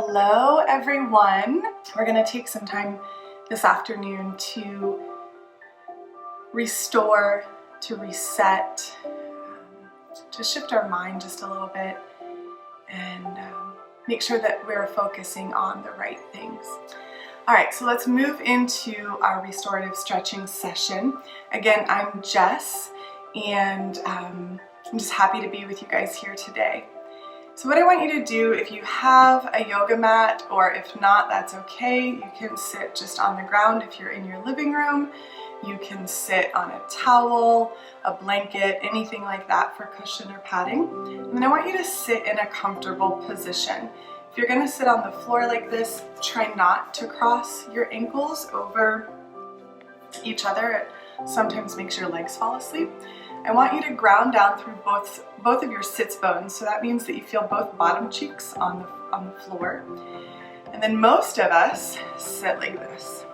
Hello everyone. We're going to take some time this afternoon to restore, to reset, to shift our mind just a little bit and make sure that we're focusing on the right things. All right, so let's move into our restorative stretching session. Again, I'm Jess and I'm just happy to be with you guys here today. So what I want you to do, if you have a yoga mat, or if not, that's okay. You can sit just on the ground if you're in your living room. You can sit on a towel, a blanket, anything like that for cushion or padding. And then I want you to sit in a comfortable position. If you're gonna sit on the floor like this, try not to cross your ankles over each other. It sometimes makes your legs fall asleep. I want you to ground down through both of your sits bones, so that means that you feel both bottom cheeks on the floor. And then most of us sit like this.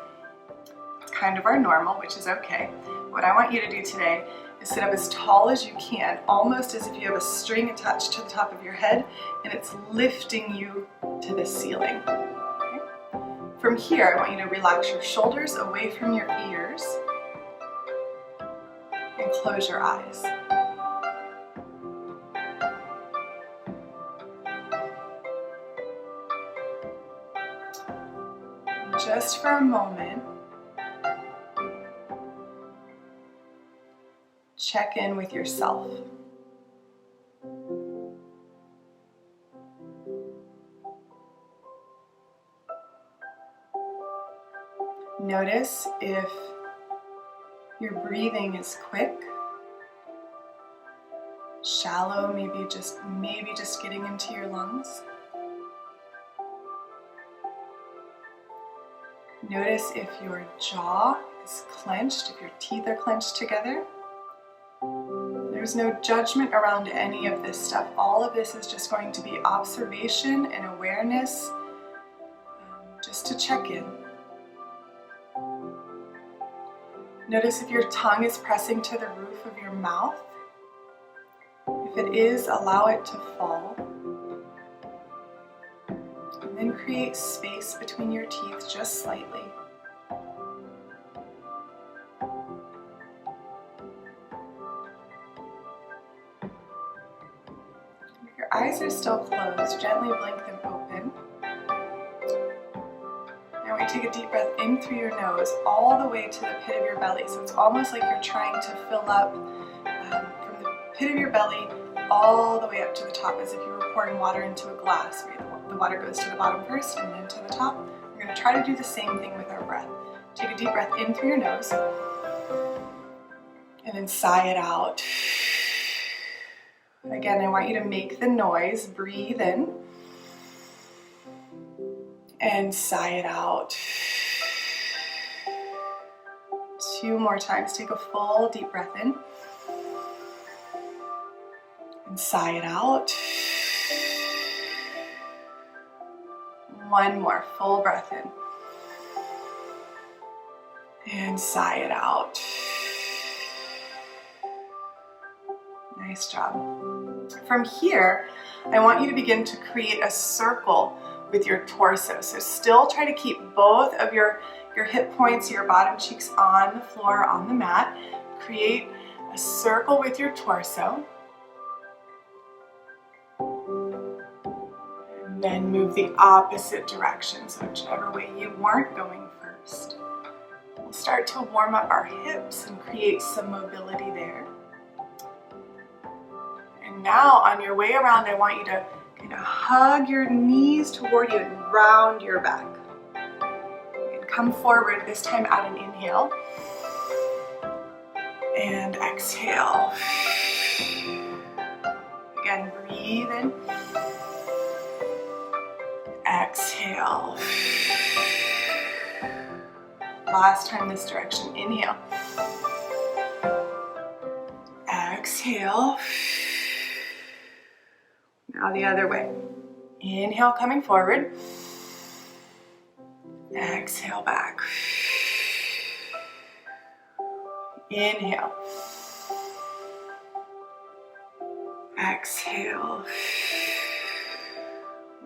It's kind of our normal, which is okay. What I want you to do today is sit up as tall as you can, almost as if you have a string attached to the top of your head and it's lifting you to the ceiling. Okay? From here, I want you to relax your shoulders away from your ears and close your eyes. And just for a moment, check in with yourself. Notice if your breathing is quick, shallow, maybe just getting into your lungs. Notice if your jaw is clenched, if your teeth are clenched together. There's no judgment around any of this stuff. All of this is just going to be observation and awareness, just to check in. Notice if your tongue is pressing to the roof of your mouth. If it is, allow it to fall. And then create space between your teeth just slightly. If your eyes are still closed, gently blink them open. Now we take a deep breath in through your nose all the way to the pit of your belly. So it's almost like you're trying to fill up from the pit of your belly all the way up to the top, as if you were pouring water into a glass, where the water goes to the bottom first and then to the top. We're going to try to do the same thing with our breath. Take a deep breath in through your nose and then sigh it out. Again, I want you to make the noise. Breathe in and sigh it out. 2 more times. Take a full deep breath in and sigh it out. 1 more full breath in and sigh it out. Nice job. From here, I want you to begin to create a circle with your torso. So still try to keep both of your hip points, your bottom cheeks on the floor, on the mat. Create a circle with your torso. And then move the opposite direction, so whichever way you weren't going first. We'll start to warm up our hips and create some mobility there. And now on your way around, I want you to kind of hug your knees toward you and round your back. And come forward, this time at an inhale. And exhale. Again, breathe in. Exhale. Last time this direction, inhale. Exhale. Now the other way. Inhale, coming forward. Exhale back. Inhale. Exhale.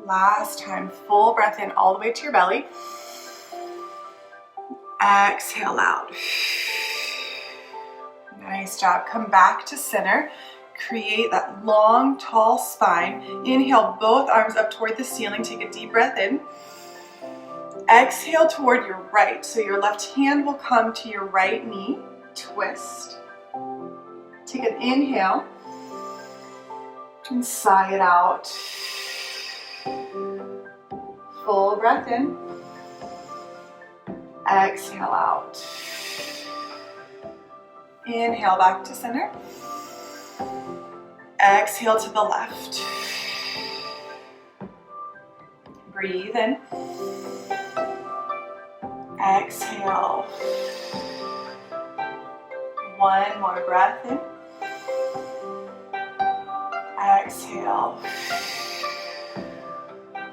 Last time, full breath in all the way to your belly. Exhale out. Nice job. Come back to center. Create that long, tall spine. Inhale, both arms up toward the ceiling. Take a deep breath in. Exhale toward your right. So your left hand will come to your right knee. Twist. Take an inhale. And sigh it out. Full breath in. Exhale out. Inhale back to center. Exhale to the left. Breathe in. Exhale. One more breath in. Exhale.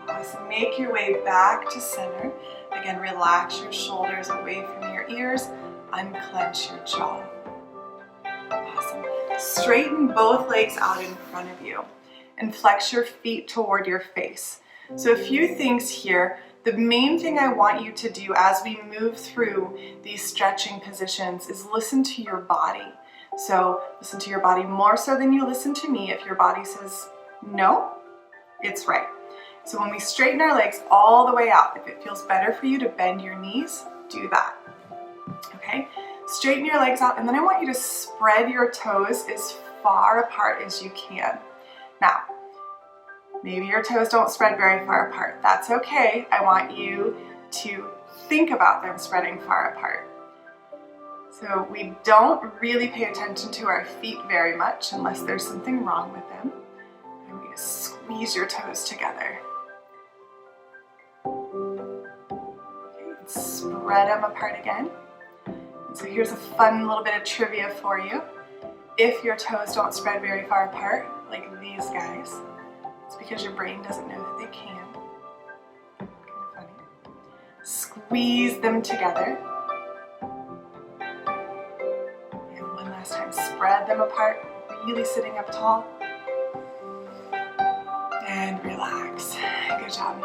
Awesome. Make your way back to center. Again, relax your shoulders away from your ears. Unclench your jaw. Awesome. Straighten both legs out in front of you and flex your feet toward your face. So a few things here. The main thing I want you to do as we move through these stretching positions is listen to your body. So listen to your body more so than you listen to me. If your body says no, it's right. So when we straighten our legs all the way out, if it feels better for you to bend your knees, do that. Okay? Straighten your legs out, and then I want you to spread your toes as far apart as you can. Now, maybe your toes don't spread very far apart. That's okay. I want you to think about them spreading far apart. So we don't really pay attention to our feet very much unless there's something wrong with them. And we just squeeze your toes together. Okay, and spread them apart again. And so here's a fun little bit of trivia for you. If your toes don't spread very far apart, like these guys, it's because your brain doesn't know that they can. Kind of funny. Squeeze them together. Time, spread them apart, really sitting up tall, and relax. Good job.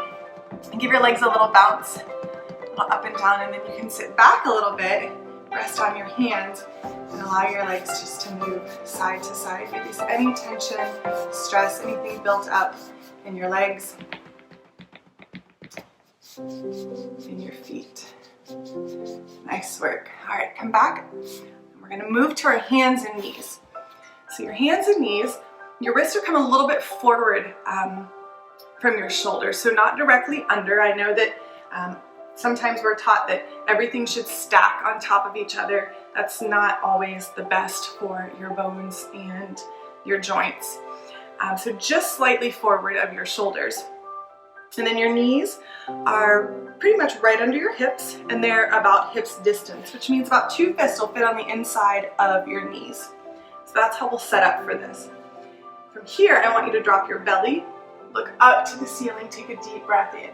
And give your legs a little bounce, a little up and down, and then you can sit back a little bit, rest on your hands, and allow your legs just to move side to side. Release any tension, stress, anything built up in your legs, in your feet. Nice work. All right, come back. We're going to move to our hands and knees. So your hands and knees, your wrists are coming a little bit forward from your shoulders, so not directly under. I know that sometimes we're taught that everything should stack on top of each other. That's not always the best for your bones and your joints. So just slightly forward of your shoulders. And then your knees are pretty much right under your hips, and they're about hips distance, which means about 2 fists will fit on the inside of your knees. So that's how we'll set up for this. From here, I want you to drop your belly, look up to the ceiling, take a deep breath in.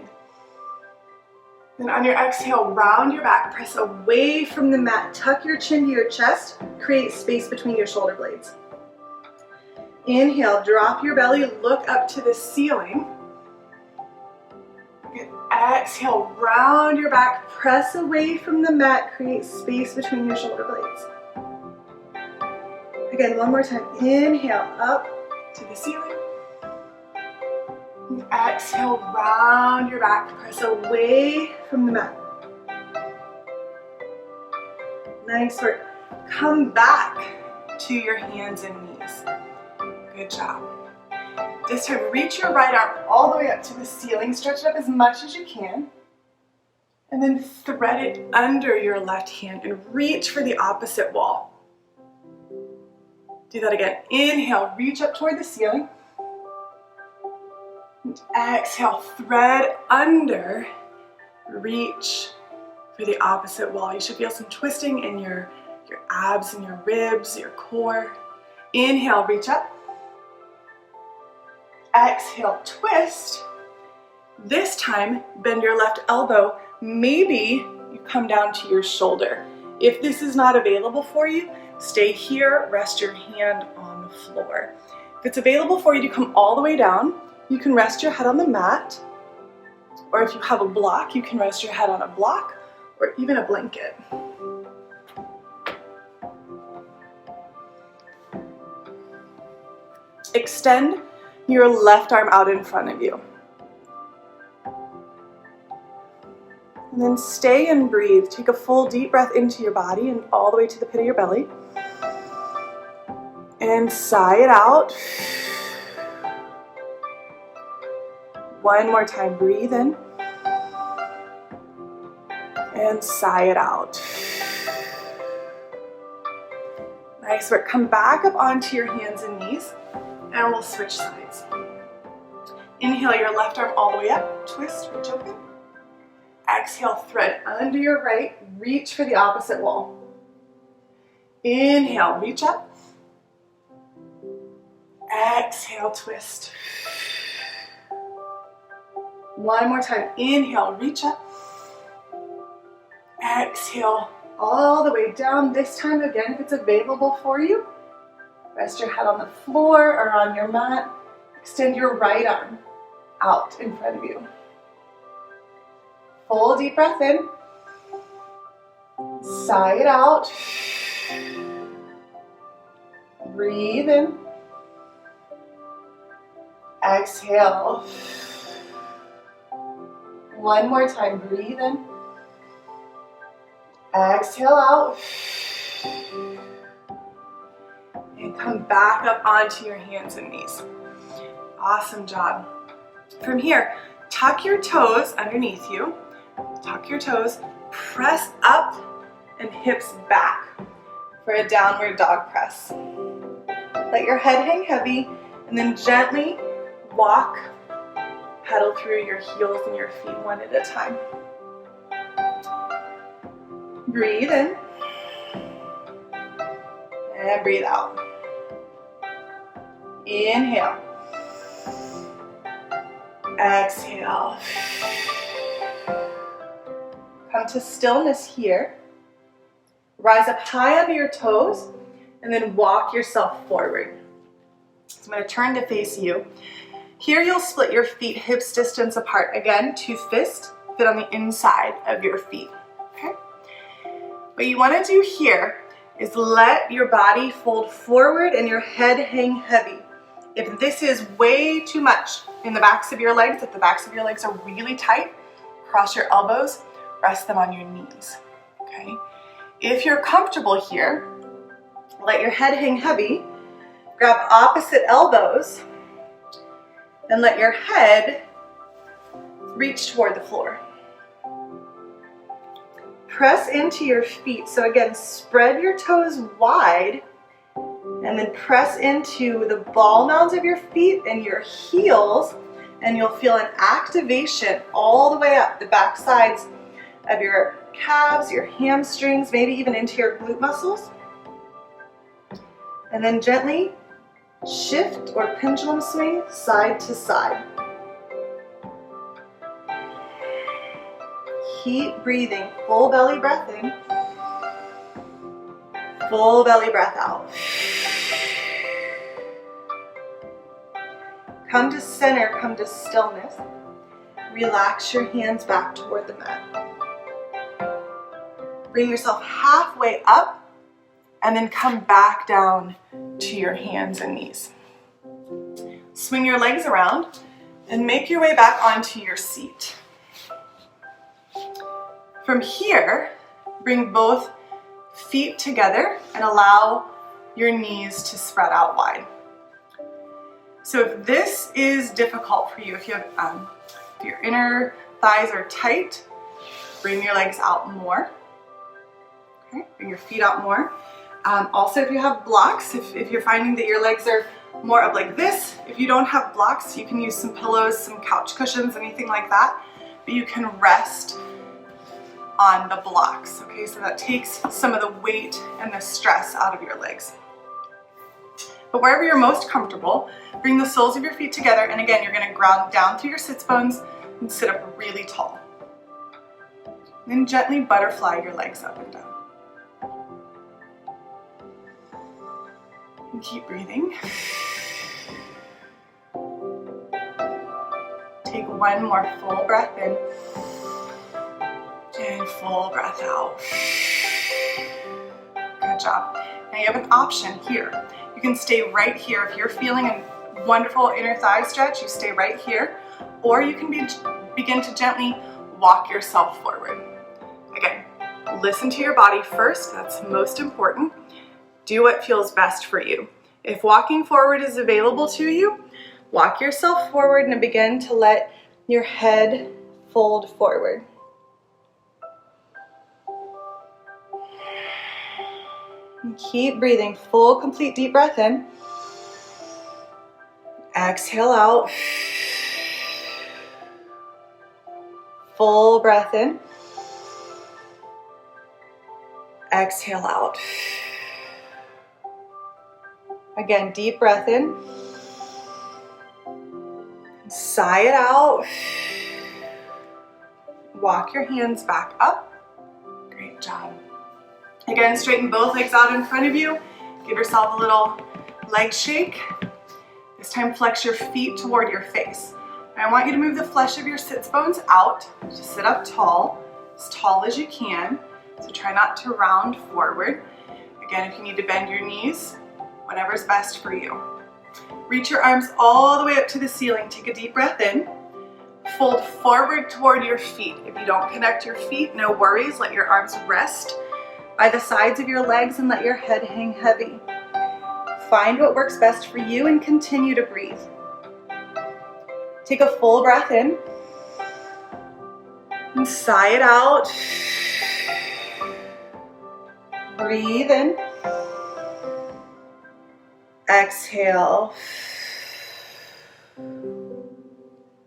Then on your exhale, round your back, press away from the mat, tuck your chin to your chest, create space between your shoulder blades. Inhale, drop your belly, look up to the ceiling. Good. Exhale, round your back, press away from the mat, create space between your shoulder blades. Again, one more time. Inhale, up to the ceiling. And exhale, round your back, press away from the mat. Nice work. Come back to your hands and knees. Good job. This time, reach your right arm all the way up to the ceiling. Stretch it up as much as you can. And then thread it under your left hand and reach for the opposite wall. Do that again. Inhale, reach up toward the ceiling. And exhale, thread under, reach for the opposite wall. You should feel some twisting in your abs and your ribs, your core. Inhale, reach up. Exhale, twist. This time, bend your left elbow. Maybe you come down to your shoulder. If this is not available for you, stay here, rest your hand on the floor. If it's available for you to come all the way down, You can rest your head on the mat, or if you have a block, you can rest your head on a block or even a blanket. Extend your left arm out in front of you. And then stay and breathe. Take a full deep breath into your body and all the way to the pit of your belly. And sigh it out. One more time, breathe in. And sigh it out. Nice work. Come back up onto your hands and knees, and we'll switch sides. Inhale your left arm all the way up, twist, reach open. Exhale, thread under your right, reach for the opposite wall. Inhale, reach up. Exhale, twist. One more time, inhale, reach up. Exhale, all the way down. This time, again, if it's available for you, rest your head on the floor or on your mat. Extend your right arm out in front of you. Full deep breath in. Sigh it out. Breathe in. Exhale. One more time, breathe in. Exhale out. And come back up onto your hands and knees. Awesome job. From here, tuck your toes underneath you. Tuck your toes, press up and hips back for a downward dog press. Let your head hang heavy and then gently walk, pedal through your heels and your feet one at a time. Breathe in and breathe out. Inhale. Exhale. Come to stillness here. Rise up high onto your toes and then walk yourself forward. So I'm going to turn to face you. Here you'll split your feet hips distance apart. Again, two fists fit on the inside of your feet. Okay? What you want to do here is let your body fold forward and your head hang heavy. If this is way too much in the backs of your legs, if the backs of your legs are really tight, cross your elbows, rest them on your knees, okay? If you're comfortable here, let your head hang heavy, grab opposite elbows, and let your head reach toward the floor. Press into your feet. So again, spread your toes wide, and then press into the ball mounds of your feet and your heels, and you'll feel an activation all the way up the back sides of your calves, your hamstrings, maybe even into your glute muscles. And then gently shift or pendulum swing side to side. Keep breathing. Full belly breath in. Full belly breath out. Come to center, come to stillness. Relax your hands back toward the mat. Bring yourself halfway up and then come back down to your hands and knees. Swing your legs around and make your way back onto your seat. From here, bring both feet together and allow your knees to spread out wide. So if this is difficult for you, if your inner thighs are tight, bring your legs out more. Okay, bring your feet out more. Also, if you have blocks, if you're finding that your legs are more up like this, if you don't have blocks, you can use some pillows, some couch cushions, anything like that, but you can rest on the blocks, okay? So that takes some of the weight and the stress out of your legs. But wherever you're most comfortable, bring the soles of your feet together, and again, you're gonna ground down through your sits bones and sit up really tall. Then gently butterfly your legs up and down. And keep breathing. One more full breath in and full breath out. Good job. Now you have an option here. You can stay right here. If you're feeling a wonderful inner thigh stretch, you stay right here, or you can begin to gently walk yourself forward. Again, listen to your body first. That's most important. Do what feels best for you. If walking forward is available to you, walk yourself forward and begin to let your head fold forward. And keep breathing. Full, complete deep breath in. Exhale out. Full breath in. Exhale out. Again, deep breath in. Sigh it out. Walk your hands back up. Great job. Again, straighten both legs out in front of you. Give yourself a little leg shake. This time flex your feet toward your face. I want you to move the flesh of your sits bones out. Just sit up tall as you can. So try not to round forward. Again, if you need to bend your knees, whatever's best for you. Reach your arms all the way up to the ceiling. Take a deep breath in. Fold forward toward your feet. If you don't connect your feet, no worries. Let your arms rest by the sides of your legs and let your head hang heavy. Find what works best for you and continue to breathe. Take a full breath in and sigh it out. Breathe in. Exhale.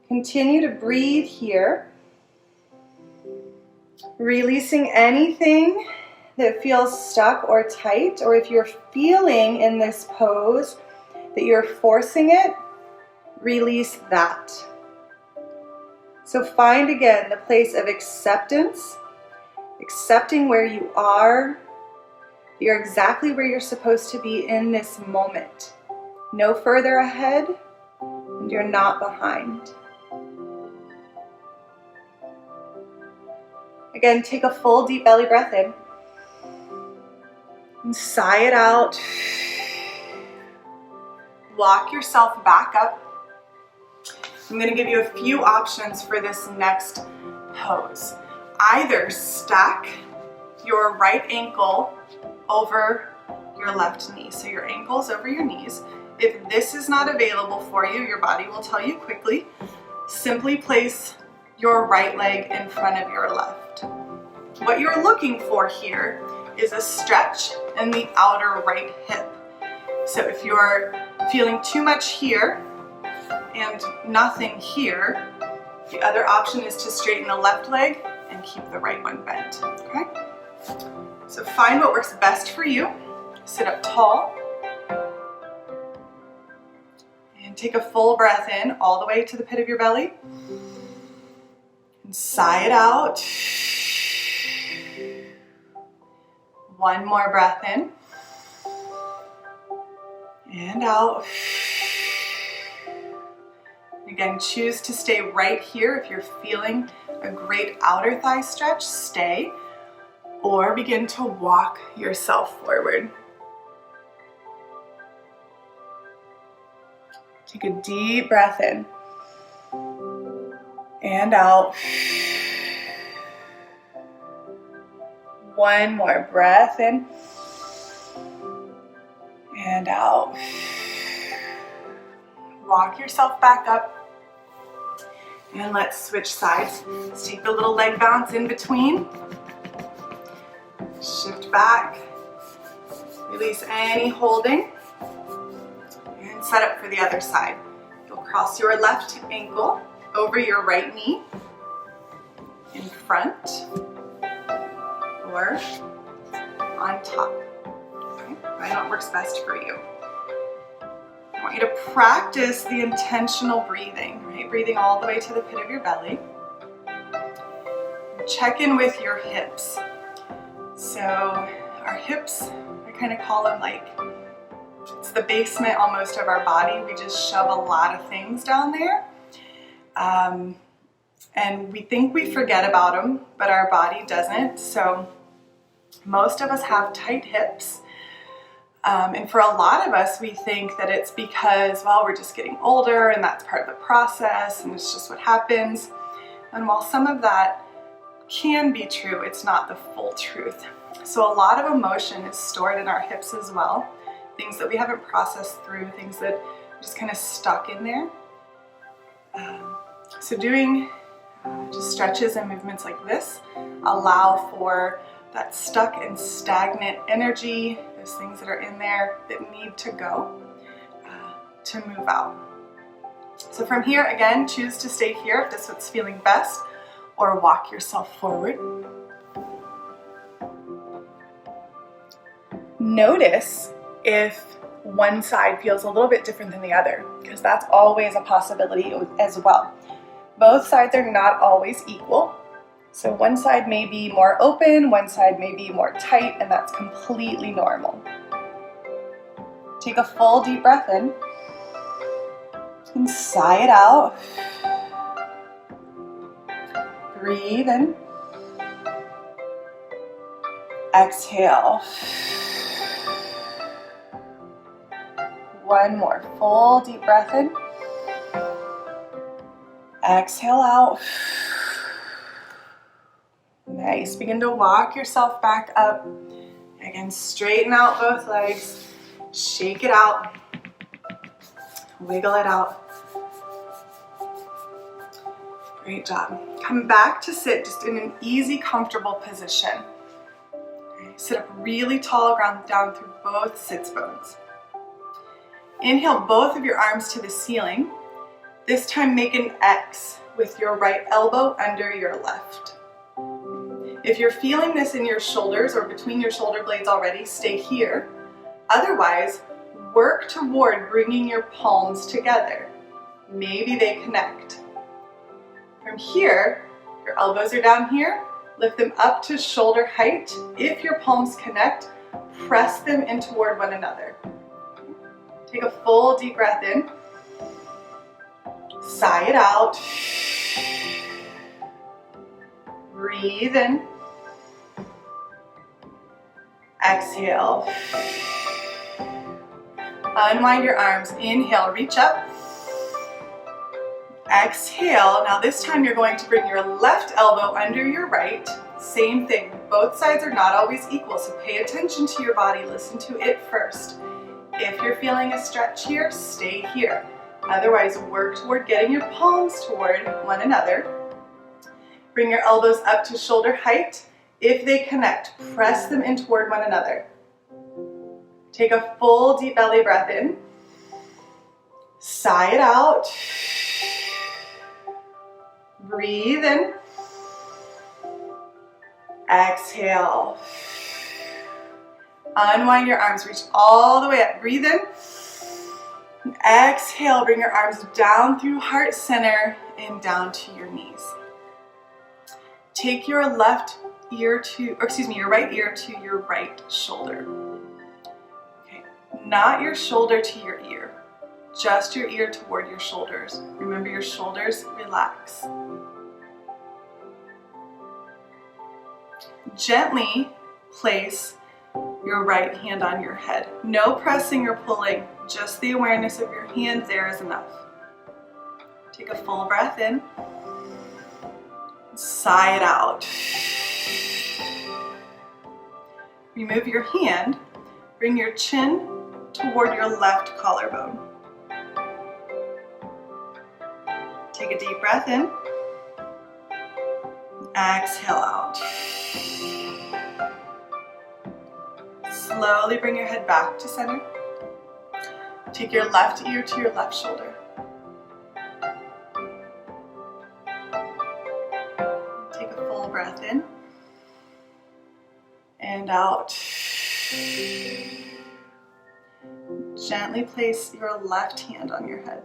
Continue to breathe here. Releasing anything that feels stuck or tight, or if you're feeling in this pose that you're forcing it, release that. So find again the place of acceptance, accepting where you are. You're exactly where you're supposed to be in this moment. No further ahead, and you're not behind. Again, take a full deep belly breath in. And sigh it out. Walk yourself back up. I'm going to give you a few options for this next pose. Either stack your right ankle over your left knee. So your ankle's over your knees. If this is not available for you, your body will tell you quickly. Simply place your right leg in front of your left. What you're looking for here is a stretch in the outer right hip. So if you're feeling too much here and nothing here, the other option is to straighten the left leg and keep the right one bent, okay? So find what works best for you. Sit up tall. And take a full breath in all the way to the pit of your belly. And sigh it out. One more breath in. And out. Again, choose to stay right here. If you're feeling a great outer thigh stretch, stay. Or begin to walk yourself forward. Take a deep breath in. And out. One more breath in. And out. Walk yourself back up. And let's switch sides. Let's take the little leg bounce in between. Shift back. Release any holding. And set up for the other side. You'll cross your left ankle over your right knee in front or on top. Okay? Find what works best for you. I want you to practice the intentional breathing, right? Breathing all the way to the pit of your belly. Check in with your hips. So our hips, I kind of call them like, it's the basement almost of our body. We just shove a lot of things down there. And we think we forget about them, but our body doesn't. So most of us have tight hips. And for a lot of us, we think that it's because, well, we're just getting older and that's part of the process and it's just what happens. And while some of that can be true, it's not the full truth. So a lot of emotion is stored in our hips as well. Things that we haven't processed through, things that are just kind of stuck in there. So doing just stretches and movements like this allow for that stuck and stagnant energy, those things that are in there that need to go, to move out. So from here, again, choose to stay here if this is what's feeling best, or walk yourself forward. Notice if one side feels a little bit different than the other, because that's always a possibility as well. Both sides are not always equal. So one side may be more open, one side may be more tight, and that's completely normal. Take a full deep breath in and sigh it out. Breathe in. Exhale. One more full deep breath in. Exhale out. Nice. Begin to walk yourself back up. Again, straighten out both legs. Shake it out. Wiggle it out. Great job. Come back to sit just in an easy, comfortable position. Okay. Sit up really tall, ground down through both sits bones. Inhale both of your arms to the ceiling. This time make an X with your right elbow under your left. If you're feeling this in your shoulders or between your shoulder blades already, stay here. Otherwise, work toward bringing your palms together. Maybe they connect. From here, your elbows are down here. Lift them up to shoulder height. If your palms connect, press them in toward one another. Take a full deep breath in. Sigh it out. Breathe in. Exhale. Unwind your arms. Inhale, reach up. Exhale. Now this time you're going to bring your left elbow under your right. Same thing. Both sides are not always equal, so pay attention to your body. Listen to it first. If you're feeling a stretch here, stay here. Otherwise, work toward getting your palms toward one another. Bring your elbows up to shoulder height. If they connect, press them in toward one another. Take a full deep belly breath in. Sigh it out. Breathe in. Exhale. Unwind your arms, reach all the way up. Breathe in. Exhale, bring your arms down through heart center and down to your knees. Take your your right ear to your right shoulder. Okay, not your shoulder to your ear, just your ear toward your shoulders. Remember, your shoulders relax. Gently place your right hand on your head. No pressing or pulling, just the awareness of your hand there is enough. Take a full breath in. Sigh it out. Remove your hand. Bring your chin toward your left collarbone. Take a deep breath in. Exhale out. Slowly bring your head back to center. Take your left ear to your left shoulder. Take a full breath in and out. Gently place your left hand on your head.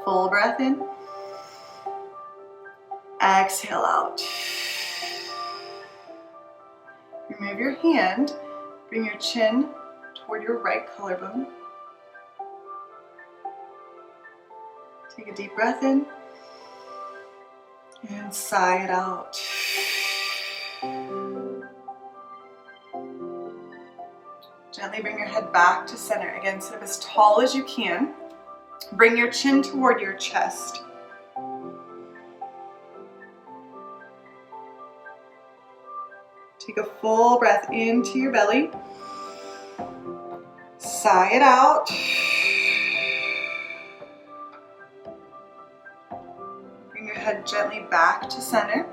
Full breath in. Exhale out. Remove your hand. Bring your chin toward your right collarbone. Take a deep breath in and sigh it out. Gently bring your head back to center. Again, sit up as tall as you can. Bring your chin toward your chest. Take a full breath into your belly. Sigh it out. Bring your head gently back to center.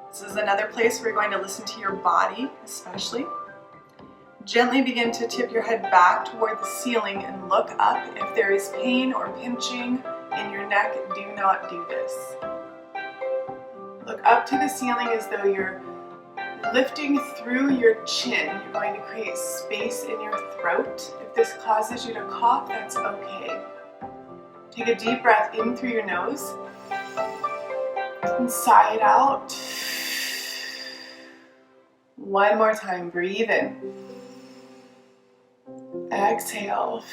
This is another place where you're going to listen to your body, especially. Gently begin to tip your head back toward the ceiling and look up. If there is pain or pinching in your neck, do not do this. Look up to the ceiling as though you're lifting through your chin. You're going to create space in your throat. If this causes you to cough, that's okay. Take a deep breath in through your nose and sigh it out. One more time, breathe in. Exhale.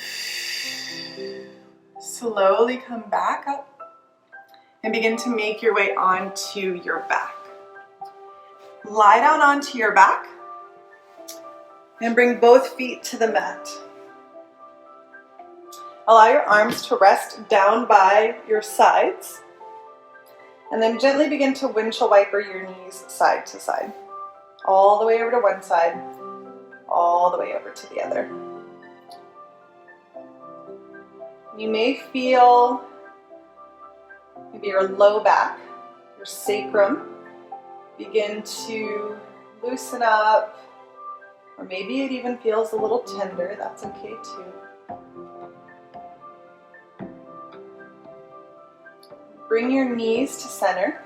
Slowly come back up and begin to make your way onto your back. Lie down onto your back and bring both feet to the mat. Allow your arms to rest down by your sides and then gently begin to windshield wiper your knees side to side. All the way over to one side, all the way over to the other. You may feel maybe your low back, your sacrum, begin to loosen up, or maybe it even feels a little tender. That's okay too. Bring your knees to center,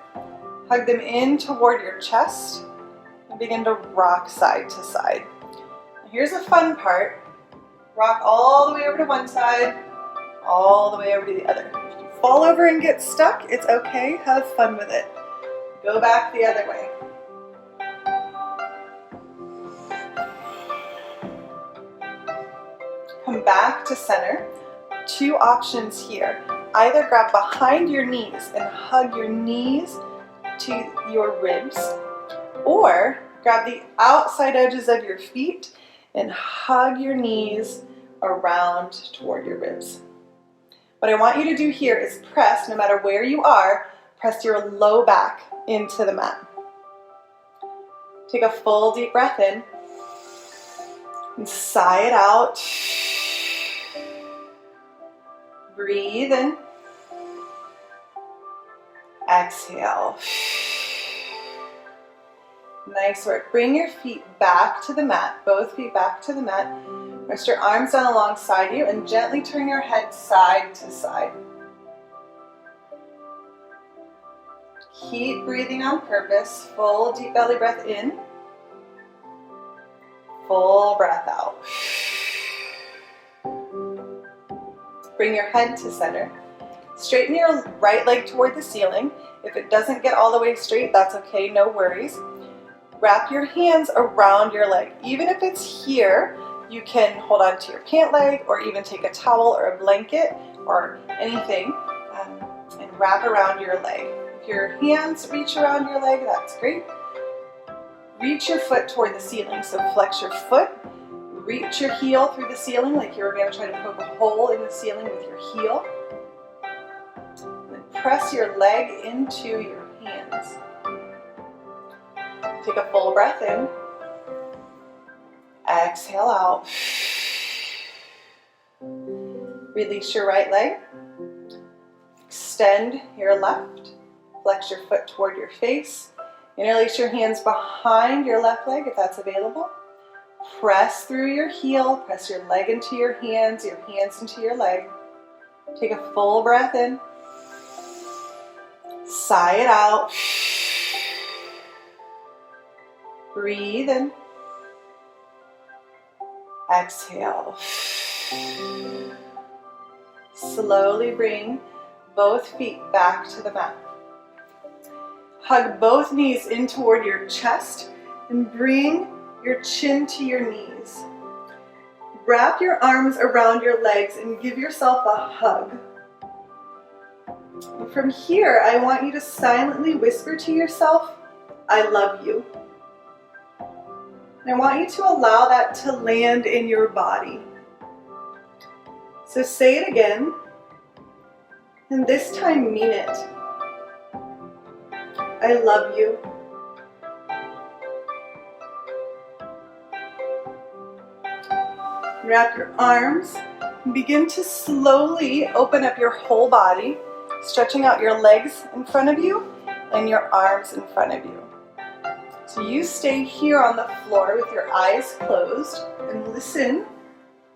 hug them in toward your chest, and begin to rock side to side. Now here's a fun part. Rock all the way over to one side, all the way over to the other. If you fall over and get stuck, it's okay. Have fun with it. Go back the other way. Come back to center. Two options here. Either grab behind your knees and hug your knees to your ribs, or grab the outside edges of your feet and hug your knees around toward your ribs. What I want you to do here is press, no matter where you are, press your low back into the mat. Take a full deep breath in and sigh it out. Breathe in. Exhale. Nice work. Bring your feet back to the mat, both feet back to the mat. Rest your arms down alongside you and gently turn your head side to side. Keep breathing on purpose. Full deep belly breath in. Full breath out. Bring your head to center. Straighten your right leg toward the ceiling. If it doesn't get all the way straight, that's okay, no worries. Wrap your hands around your leg. Even if it's here, you can hold on to your pant leg or even take a towel or a blanket or anything and wrap around your leg. If your hands reach around your leg, that's great. Reach your foot toward the ceiling. So flex your foot, reach your heel through the ceiling like you're going to try to poke a hole in the ceiling with your heel. Then press your leg into your hands. Take a full breath in. Exhale out. Release your right leg. Extend your left. Flex your foot toward your face. Interlace your hands behind your left leg if that's available. Press through your heel. Press your leg into your hands into your leg. Take a full breath in. Sigh it out. Breathe in. Exhale. Slowly bring both feet back to the mat. Hug both knees in toward your chest and bring your chin to your knees. Wrap your arms around your legs and give yourself a hug. And from here, I want you to silently whisper to yourself, I love you. And I want you to allow that to land in your body. So say it again, and this time mean it. I love you. Wrap your arms and begin to slowly open up your whole body, stretching out your legs in front of you and your arms in front of you. So you stay here on the floor with your eyes closed and listen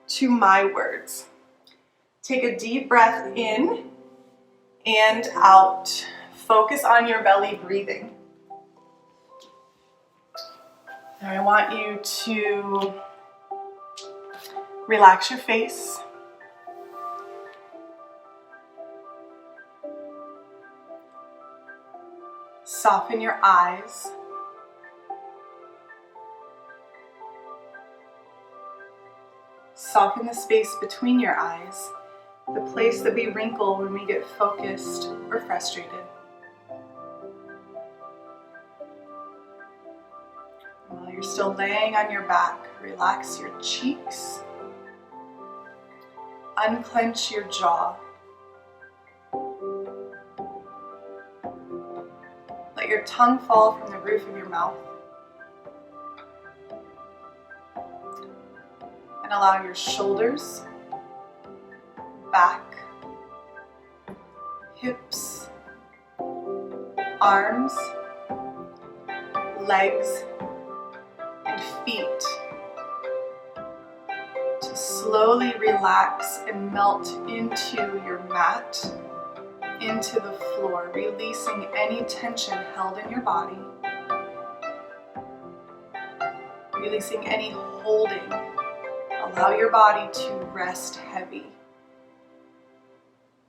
to my words. Take a deep breath in and out. Focus on your belly breathing. Now I want you to relax your face. Soften your eyes. Soften the space between your eyes, the place that we wrinkle when we get focused or frustrated. While you're still laying on your back, relax your cheeks. Unclench your jaw. Let your tongue fall from the roof of your mouth. And allow your shoulders, back, hips, arms, legs, and feet to slowly relax and melt into your mat, into the floor, releasing any tension held in your body, releasing any holding. Allow your body to rest heavy.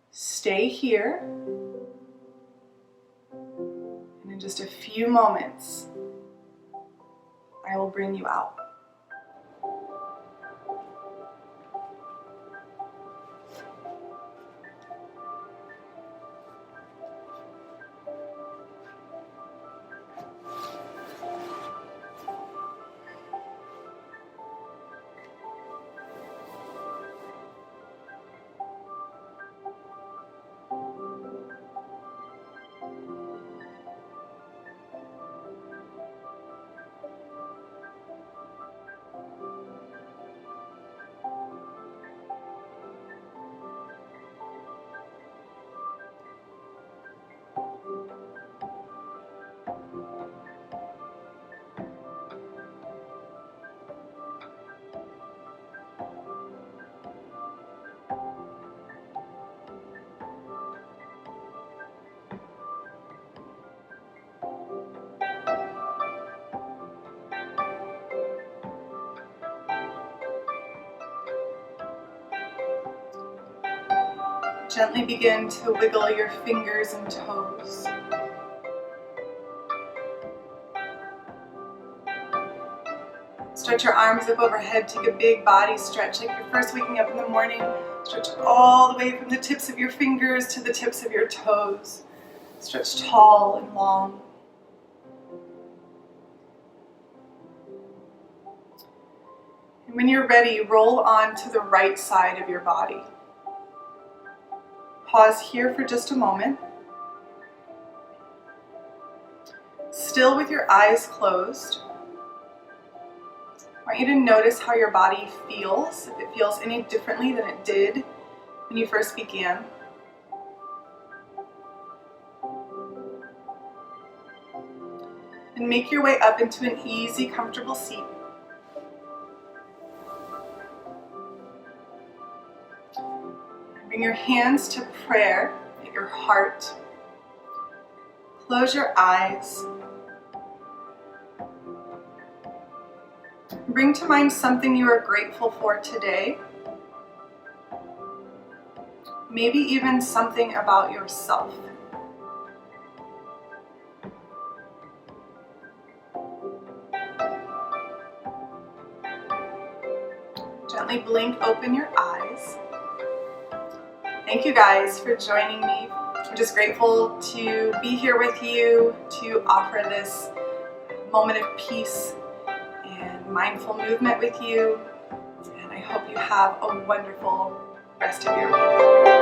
Stay here, and in just a few moments, I will bring you out. Gently begin to wiggle your fingers and toes. Stretch your arms up overhead, take a big body stretch like you're first waking up in the morning. Stretch all the way from the tips of your fingers to the tips of your toes. Stretch tall and long. And when you're ready, roll on to the right side of your body. Pause here for just a moment. Still with your eyes closed. I want you to notice how your body feels, if it feels any differently than it did when you first began. And make your way up into an easy, comfortable seat. Bring your hands to prayer at your heart. Close your eyes. Bring to mind something you are grateful for today. Maybe even something about yourself. Gently blink open your eyes. Thank you guys for joining me. I'm just grateful to be here with you, to offer this moment of peace and mindful movement with you. And I hope you have a wonderful rest of your week.